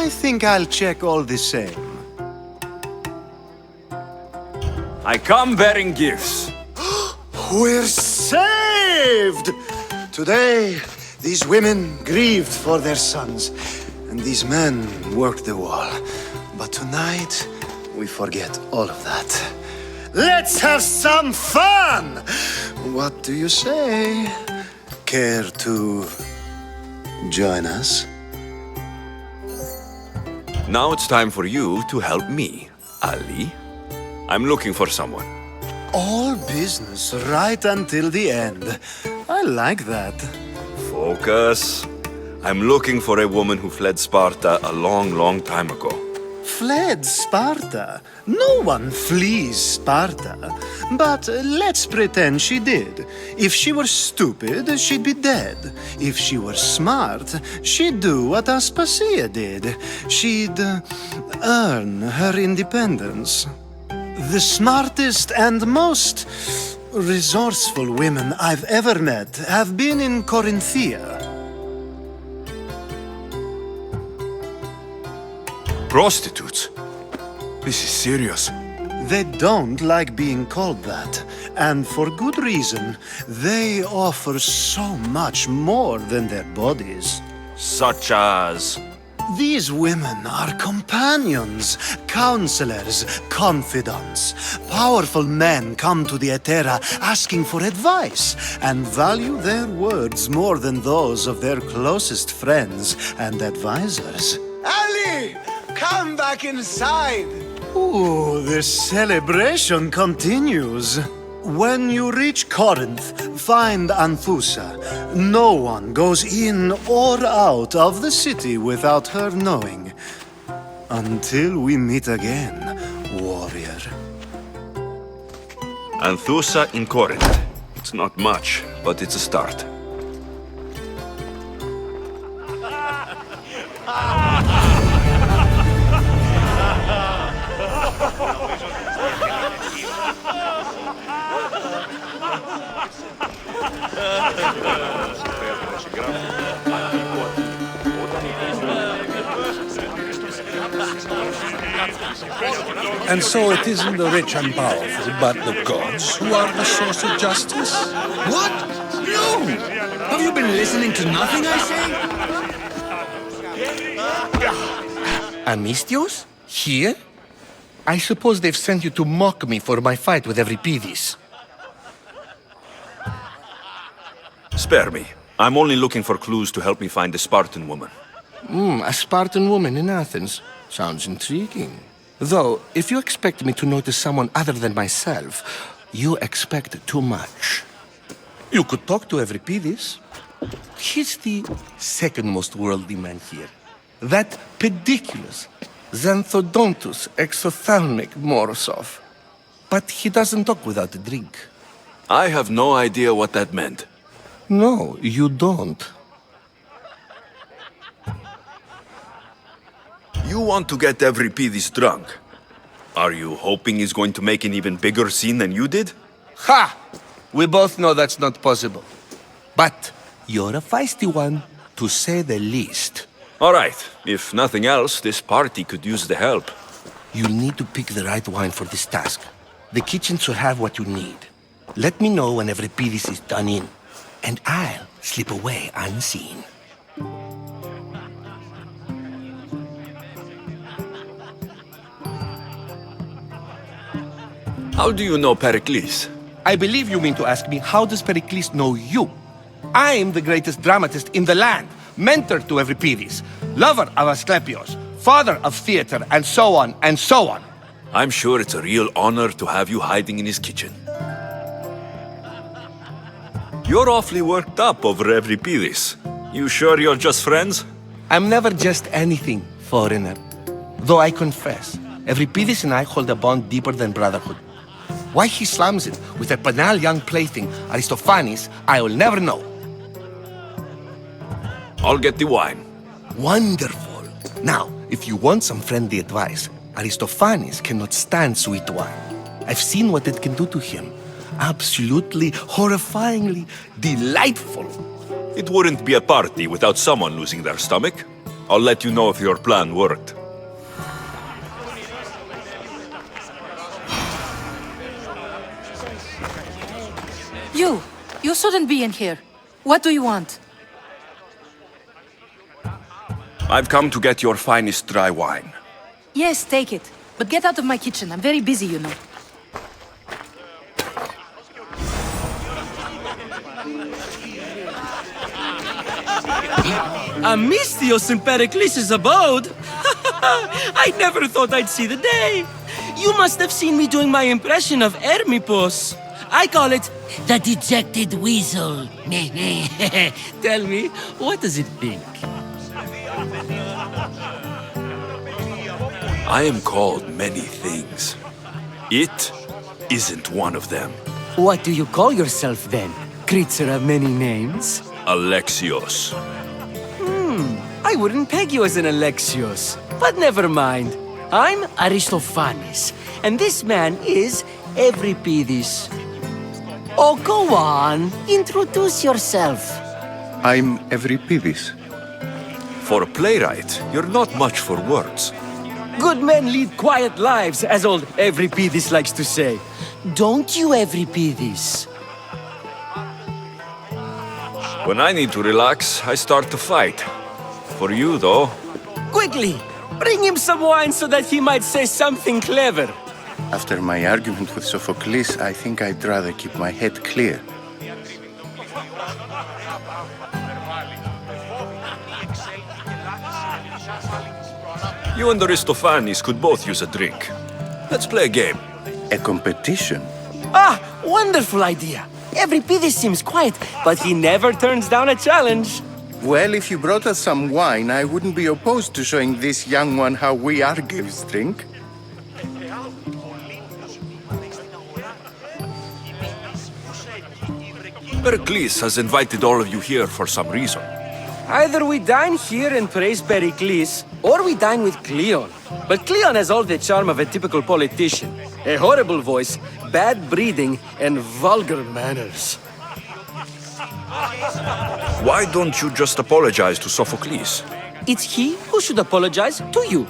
I think I'll check all the same. I come bearing gifts. We're saved! Today, these women grieved for their sons, and these men worked the wall. But tonight, we forget all of that. Let's have some fun! What do you say? Care to join us? Now it's time for you to help me, Ali. I'm looking for someone. All business right until the end. I like that. Focus. I'm looking for a woman who fled Sparta a long, long time ago. Fled Sparta? No one flees Sparta. But let's pretend she did. If she were stupid, she'd be dead. If she were smart, she'd do what Aspasia did. She'd earn her independence. The smartest and most resourceful women I've ever met have been in Corinthia. Prostitutes? This is serious. They don't like being called that, and for good reason. They offer so much more than their bodies. Such as? These women are companions, counselors, confidants. Powerful men come to the Etera asking for advice and value their words more than those of their closest friends and advisors. Ali! Come back inside! Ooh, the celebration continues. When you reach Corinth, find Anthusa. No one goes in or out of the city without her knowing. Until we meet again, warrior. Anthusa in Corinth. It's not much, but it's a start. And so it isn't the rich and powerful, but the gods who are the source of justice? What? No! Have you been listening to nothing I say? Amistios? Here? I suppose they've sent you to mock me for my fight with Euripides. Spare me. I'm only looking for clues to help me find a Spartan woman. A Spartan woman in Athens. Sounds intriguing. Though, if you expect me to notice someone other than myself, you expect too much. You could talk to Euripides. He's the second most worldly man here. That pediculous, xanthodontus exophthalmic Morosov. But he doesn't talk without a drink. I have no idea what that meant. No, you don't. You want to get Euripides drunk. Are you hoping he's going to make an even bigger scene than you did? Ha! We both know that's not possible. But you're a feisty one, to say the least. All right. If nothing else, this party could use the help. You'll need to pick the right wine for this task. The kitchen should have what you need. Let me know when Euripides is done in, and I'll slip away unseen. How do you know Pericles? I believe you mean to ask me, how does Pericles know you? I'm the greatest dramatist in the land, mentor to Euripides, lover of Asclepios, father of theater, and so on, and so on. I'm sure it's a real honor to have you hiding in his kitchen. You're awfully worked up over Euripides. You sure you're just friends? I'm never just anything, foreigner. Though I confess, Euripides and I hold a bond deeper than brotherhood. Why he slams it with a banal young plaything, Aristophanes, I will never know. I'll get the wine. Wonderful. Now, if you want some friendly advice, Aristophanes cannot stand sweet wine. I've seen what it can do to him. Absolutely, horrifyingly delightful. It wouldn't be a party without someone losing their stomach. I'll let you know if your plan worked. You shouldn't be in here. What do you want? I've come to get your finest dry wine. Yes, take it. But get out of my kitchen. I'm very busy, you know. Amistios in Pericles' abode? I never thought I'd see the day. You must have seen me doing my impression of Hermippos. I call it the dejected weasel. Tell me, what does it think? I am called many things. It isn't one of them. What do you call yourself then? Creature of many names? Alexios. I wouldn't peg you as an Alexios. But never mind. I'm Aristophanes, and this man is Euripides. Oh, go on. Introduce yourself. I'm Euripides. For a playwright, you're not much for words. Good men lead quiet lives, as old Euripides likes to say. Don't you, Euripides? When I need to relax, I start to fight. For you, though... Quickly! Bring him some wine so that he might say something clever. After my argument with Sophocles, I think I'd rather keep my head clear. You and Aristophanes could both use a drink. Let's play a game. A competition? Ah, wonderful idea. Everybody seems quiet, but he never turns down a challenge. Well, if you brought us some wine, I wouldn't be opposed to showing this young one how we Argives drink. Pericles has invited all of you here for some reason. Either we dine here and praise Pericles, or we dine with Cleon. But Cleon has all the charm of a typical politician. A horrible voice, bad breeding, and vulgar manners. Why don't you just apologize to Sophocles? It's he who should apologize to you.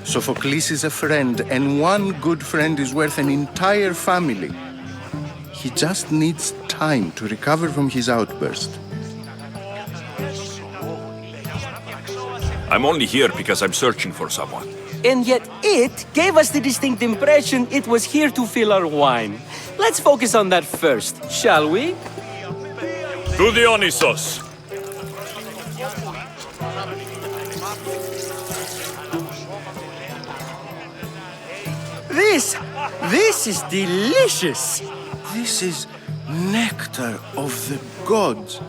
Sophocles is a friend, and one good friend is worth an entire family. He just needs time to recover from his outburst. I'm only here because I'm searching for someone. And yet it gave us the distinct impression it was here to fill our wine. Let's focus on that first, shall we? To Dionysos! This is delicious! This is nectar of the gods.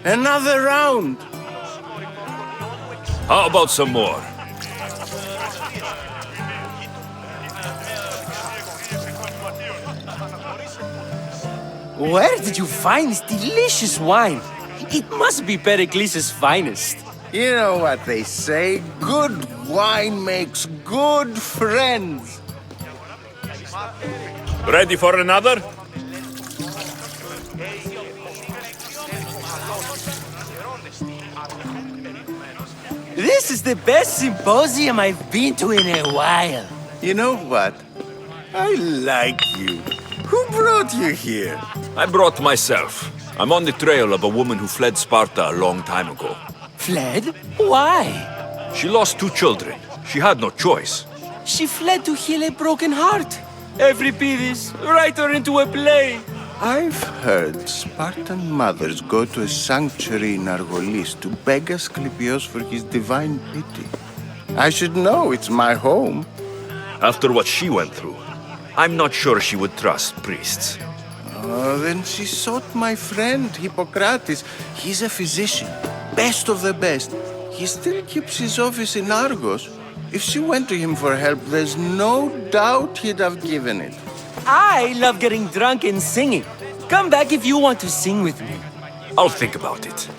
Another round! How about some more? Where did you find this delicious wine? It must be Pericles' finest. You know what they say, good wine makes good friends. Ready for another? This is the best symposium I've been to in a while. You know what? I like you. Who brought you here? I brought myself. I'm on the trail of a woman who fled Sparta a long time ago. Fled? Why? She lost 2 children. She had no choice. She fled to heal a broken heart. Euripides, write her into a play. I've heard Spartan mothers go to a sanctuary in Argolis to beg Asclepios for his divine pity. I should know, it's my home. After what she went through, I'm not sure she would trust priests. Oh, then she sought my friend, Hippocrates. He's a physician, best of the best. He still keeps his office in Argos. If she went to him for help, there's no doubt he'd have given it. I love getting drunk and singing. Come back if you want to sing with me. I'll think about it.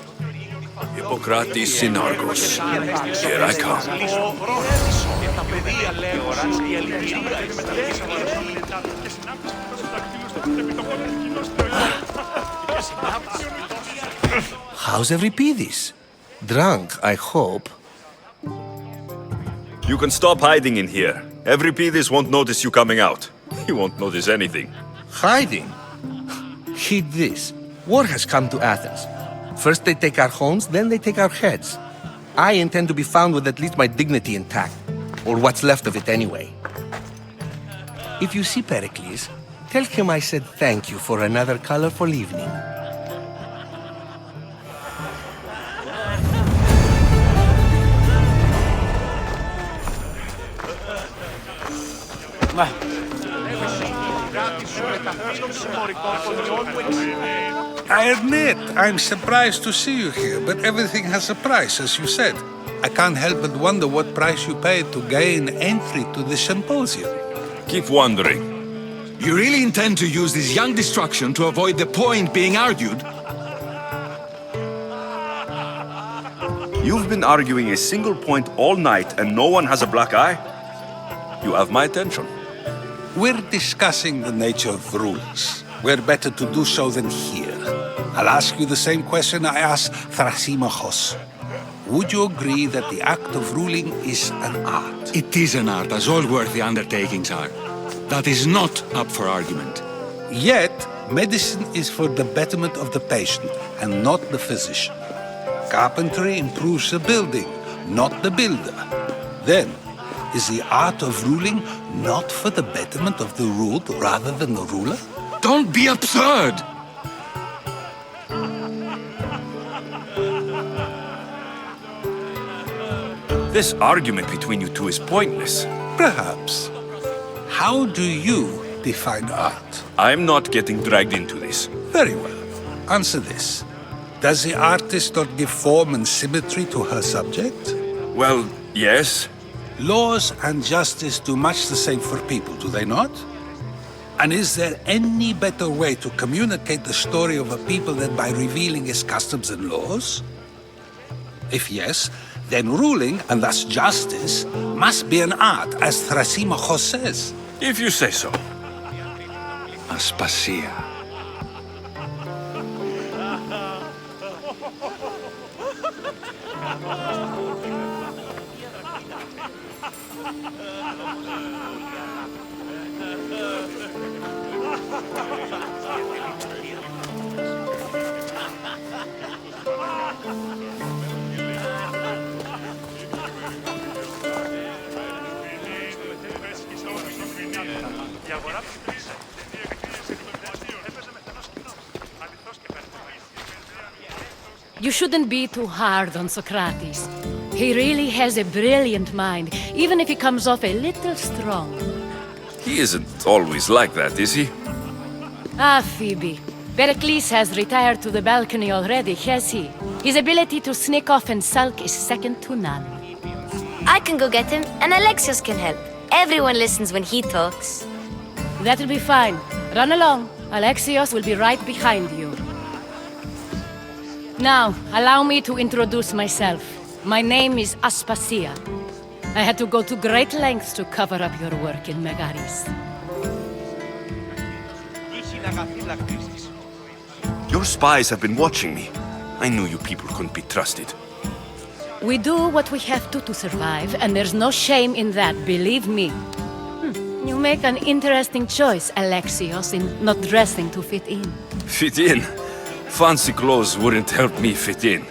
Hippocrates in Argos. Here I come. How's Euripides? Drunk, I hope. You can stop hiding in here. Euripides won't notice you coming out. He won't notice anything. Hiding? Heed this. War has come to Athens. First they take our homes, then they take our heads. I intend to be found with at least my dignity intact. Or what's left of it anyway. If you see Pericles, tell him I said thank you for another colorful evening. I admit, I'm surprised to see you here, but everything has a price, as you said. I can't help but wonder what price you paid to gain entry to the symposium. Keep wondering. You really intend to use this young destruction to avoid the point being argued? You've been arguing a single point all night and no one has a black eye? You have my attention. We're discussing the nature of rulers. We're better to do so than here. I'll ask you the same question I asked Thrasymachos. Would you agree that the act of ruling is an art? It is an art, as all worthy undertakings are. That is not up for argument. Yet, medicine is for the betterment of the patient and not the physician. Carpentry improves the building, not the builder. Then, is the art of ruling not for the betterment of the ruled rather than the ruler? Don't be absurd! This argument between you two is pointless. Perhaps. How do you define art? I'm not getting dragged into this. Very well. Answer this. Does the artist not give form and symmetry to her subject? Well, yes. Laws and justice do much the same for people, do they not? And is there any better way to communicate the story of a people than by revealing its customs and laws? If yes, then ruling, and thus justice, must be an art, as Thrasymachos says. If you say so. Aspasia. You shouldn't be too hard on Socrates. He really has a brilliant mind, even if he comes off a little strong. He isn't always like that, is he? Ah, Phoebe. Pericles has retired to the balcony already, has he? His ability to sneak off and sulk is second to none. I can go get him, and Alexios can help. Everyone listens when he talks. That'll be fine. Run along. Alexios will be right behind you. Now, allow me to introduce myself. My name is Aspasia. I had to go to great lengths to cover up your work in Megaris. Your spies have been watching me. I knew you people couldn't be trusted. We do what we have to survive, and there's no shame in that, believe me. You make an interesting choice, Alexios, in not dressing to fit in. Fit in? Fancy clothes wouldn't help me fit in.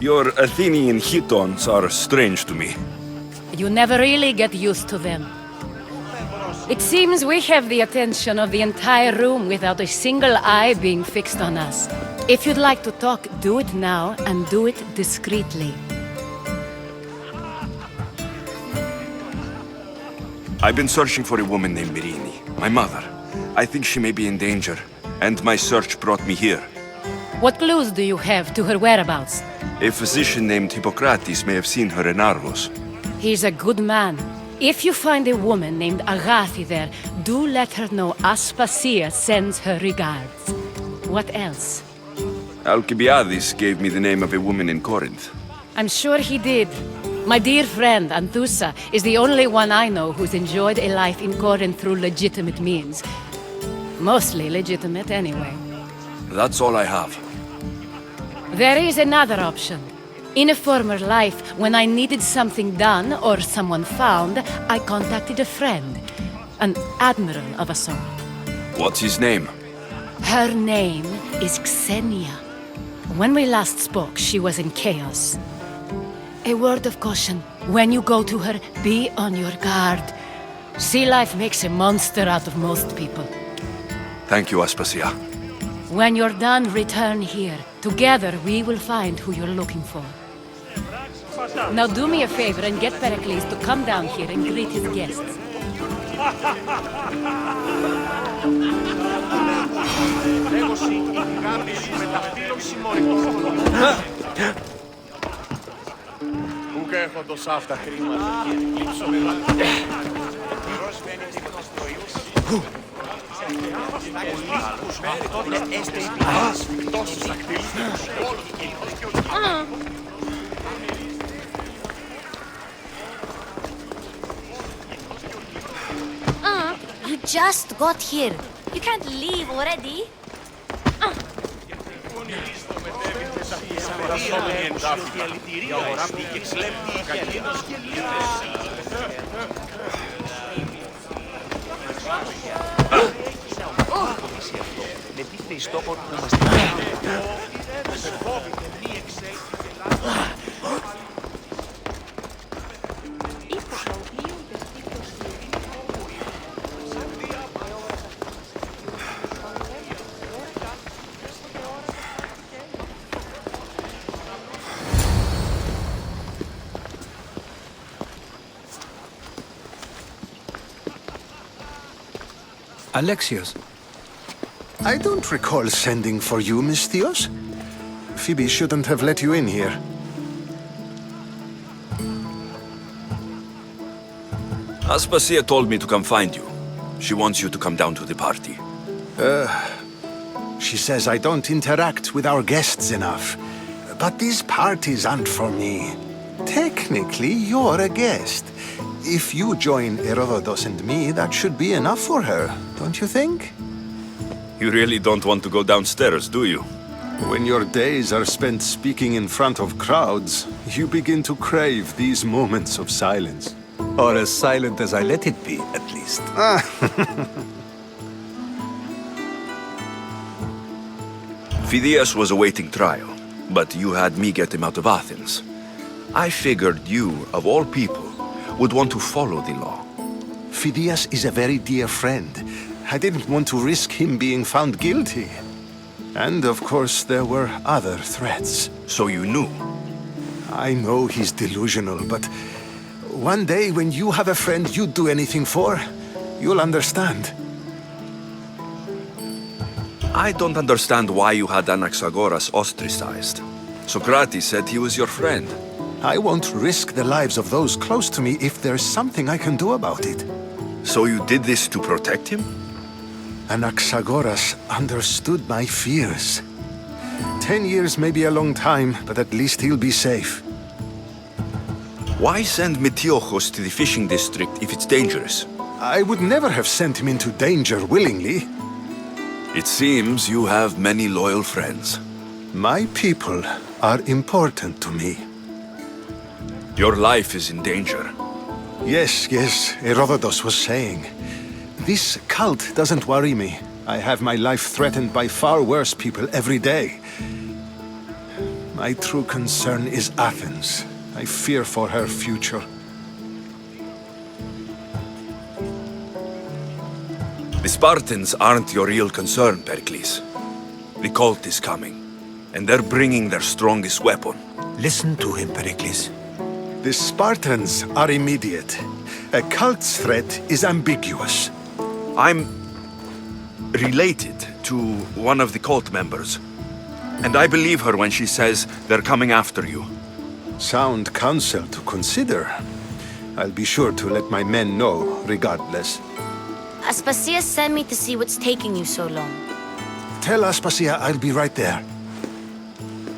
Your Athenian chitons are strange to me. You never really get used to them. It seems we have the attention of the entire room without a single eye being fixed on us. If you'd like to talk, do it now, and do it discreetly. I've been searching for a woman named Myrrine, my mother. I think she may be in danger, and my search brought me here. What clues do you have to her whereabouts? A physician named Hippocrates may have seen her in Argos. He's a good man. If you find a woman named Agathi there, do let her know Aspasia sends her regards. What else? Alcibiades gave me the name of a woman in Corinth. I'm sure he did. My dear friend, Anthusa, is the only one I know who's enjoyed a life in Corinth through legitimate means. Mostly legitimate, anyway. That's all I have. There is another option. In a former life, when I needed something done or someone found, I contacted a friend. An admiral of a sort. What's his name? Her name is Xenia. When we last spoke, she was in chaos. A word of caution. When you go to her, be on your guard. Sea life makes a monster out of most people. Thank you, Aspasia. When you're done, return here. Together, we will find who you're looking for. Now do me a favor and get Pericles to come down here and greet his guests. Πού και έχω τόσα αυτά χρήματα και κλείψω με You just got here. You can't leave already. Alexios. I don't recall sending for you, Misthios. Phoebe shouldn't have let you in here. Aspasia told me to come find you. She wants you to come down to the party. She says I don't interact with our guests enough. But these parties aren't for me. Technically, you're a guest. If you join Herodotus and me, that should be enough for her, don't you think? You really don't want to go downstairs, do you? When your days are spent speaking in front of crowds, you begin to crave these moments of silence. Or as silent as I let it be, at least. Phidias was awaiting trial, but you had me get him out of Athens. I figured you, of all people, would want to follow the law. Phidias is a very dear friend. I didn't want to risk him being found guilty. And of course, there were other threats. So you knew? I know he's delusional, but one day when you have a friend you'd do anything for, you'll understand. I don't understand why you had Anaxagoras ostracized. Socrates said he was your friend. I won't risk the lives of those close to me if there's something I can do about it. So you did this to protect him? Anaxagoras understood my fears. 10 years may be a long time, but at least he'll be safe. Why send Metiochos to the fishing district if it's dangerous? I would never have sent him into danger willingly. It seems you have many loyal friends. My people are important to me. Your life is in danger. Yes, Herodotus was saying. This cult doesn't worry me. I have my life threatened by far worse people every day. My true concern is Athens. I fear for her future. The Spartans aren't your real concern, Pericles. The cult is coming, and they're bringing their strongest weapon. Listen to him, Pericles. The Spartans are immediate. A cult's threat is ambiguous. I'm related to one of the cult members, and I believe her when she says they're coming after you. Sound counsel to consider. I'll be sure to let my men know, regardless. Aspasia sent me to see what's taking you so long. Tell Aspasia I'll be right there.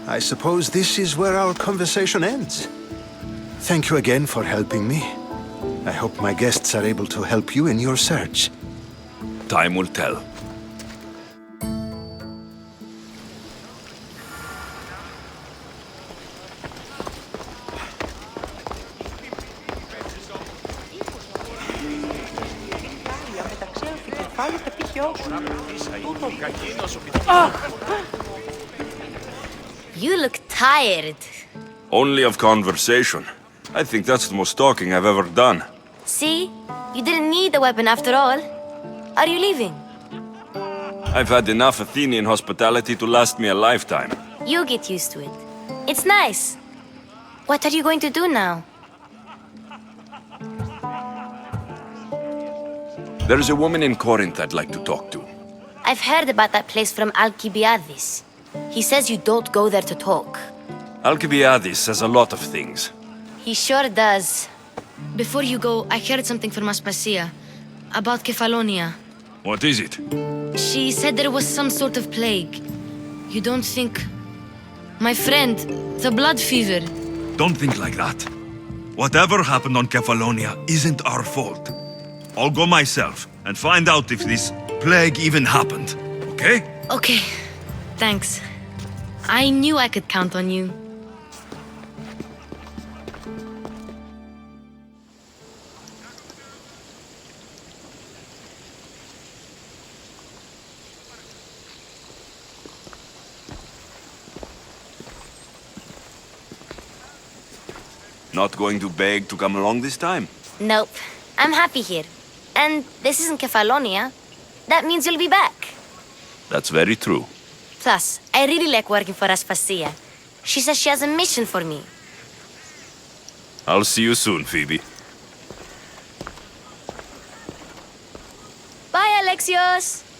I suppose this is where our conversation ends. Thank you again for helping me. I hope my guests are able to help you in your search. Time will tell. You look tired. Only of conversation. I think that's the most talking I've ever done. See? You didn't need the weapon after all. Are you leaving? I've had enough Athenian hospitality to last me a lifetime. You'll get used to it. It's nice. What are you going to do now? There's a woman in Corinth I'd like to talk to. I've heard about that place from Alcibiades. He says you don't go there to talk. Alcibiades says a lot of things. He sure does. Before you go, I heard something from Aspasia about Kefalonia. What is it? She said there was some sort of plague. You don't think... My friend, the blood fever. Don't think like that. Whatever happened on Kefalonia isn't our fault. I'll go myself and find out if this plague even happened, okay? Okay, thanks. I knew I could count on you. Not going to beg to come along this time? Nope. I'm happy here. And this isn't Kefalonia. That means you'll be back. That's very true. Plus, I really like working for Aspasia. She says she has a mission for me. I'll see you soon, Phoebe. Bye, Alexios. Axios!